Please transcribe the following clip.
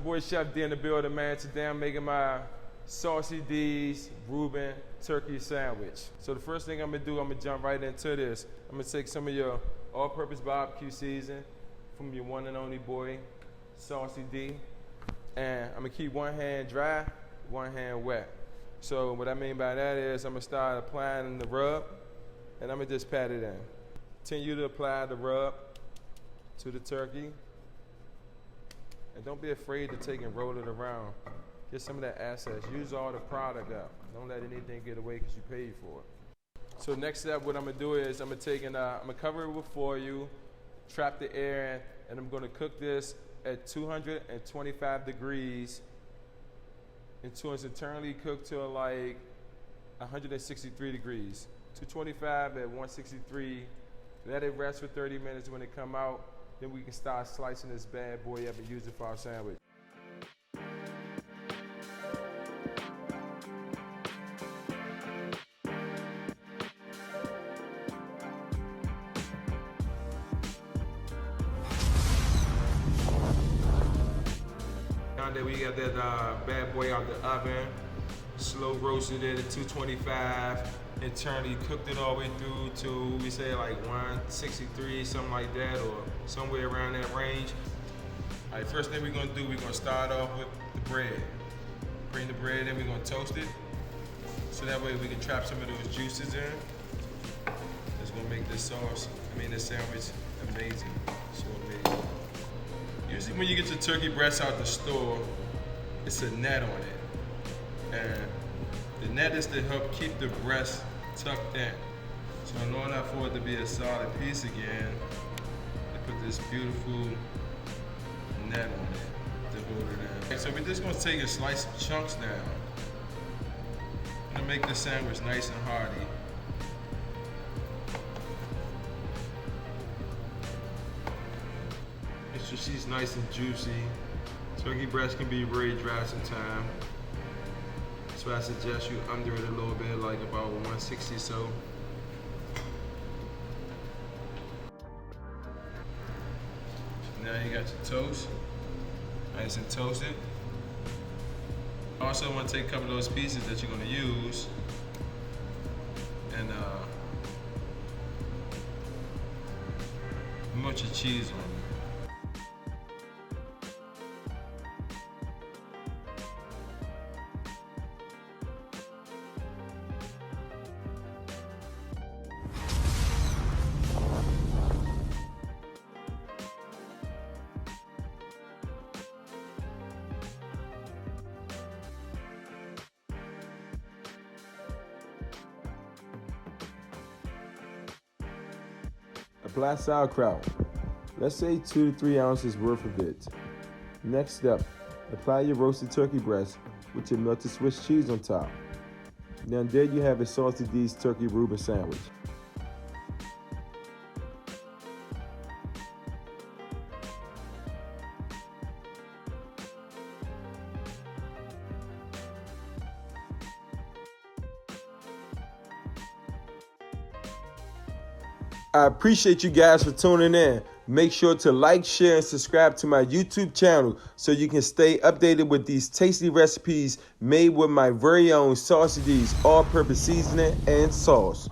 boy Chef D in the building, man. Today I'm making my Saucy D's Reuben turkey sandwich. So the first thing I'm gonna do, I'm gonna jump right into this. I'm gonna take some of your all-purpose barbecue season from your one and only boy, Saucy D. And I'm gonna keep one hand dry, one hand wet. So what I mean by that is I'm gonna start applying the rub, and I'm gonna just pat it in. Continue to apply the rub to the turkey. And don't be afraid to take and roll it around. Get some of that assets. Use all the product up. Don't let anything get away because you paid for it. So next step, what I'm gonna do is I'm gonna cover it with foil, trap the air in, and I'm gonna cook this at 225 degrees until it's internally cooked to like 163 degrees. 225 at 163. Let it rest for 30 minutes. When it come out, then we can start slicing this bad boy up and use it for our sandwich. Now that we got that bad boy out the oven, slow roasted it at 225. Internally cooked it all the way through to, we say like 163, something like that, or somewhere around that range. All right, first thing we're gonna do, we're gonna start off with the bread. Bring the bread in, we're gonna toast it. So that way we can trap some of those juices in. It's gonna make this sandwich amazing, so amazing. Usually when you get your turkey breast out the store, it's a net on it. And the net is to help keep the breast tucked in. So in order for it to be a solid piece again, they put this beautiful net on it to hold it in. Okay, so we're just gonna take and slice chunks down. I'm gonna make this sandwich nice and hearty. Make sure she's nice and juicy. Turkey breast can be very dry sometimes. So I suggest you under it a little bit, like about 160 so. Now you got your toast, nice and toasted. Also want to take a couple of those pieces that you're going to use and melt your cheese on it. Apply sauerkraut. Let's say 2 to 3 ounces worth of it. Next step, apply your roasted turkey breast with your melted Swiss cheese on top. Now there you have a Saucy D's turkey Reuben sandwich. I appreciate you guys for tuning in. Make sure to like, share, and subscribe to my YouTube channel so you can stay updated with these tasty recipes made with my very own Saucy D's all-purpose seasoning and sauce.